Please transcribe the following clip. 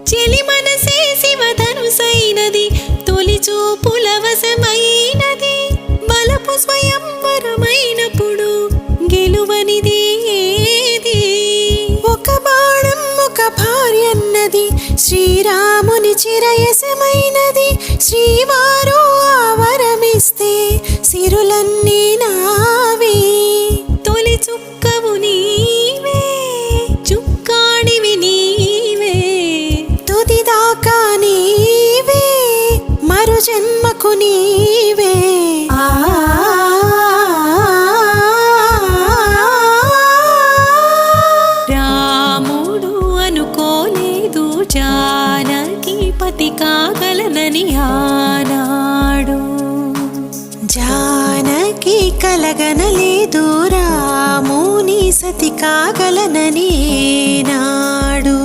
చెలి మనసే శివధనుసైనది తొలి చూపుల వశమైనది బలపు స్వయంవరమైనప్పుడు గెలువనిది ఏది ఒక బాణం ఒక భార్యన్నది శ్రీరాముని చిరయసమైనది శ్రీవారు ఆవరమిస్తే సిరులన్నీ నావే తొలి చుక్కవు నీవే చుక్కాడివి నీవే తుదిదాకా నీవే మరు జన్మకు నీవే రాముడు అనుకోలేదు జానకి పతి కాగలనని ఆనాడు జానకి కలగనలేదు రాముని సతి కాగలనని నాడు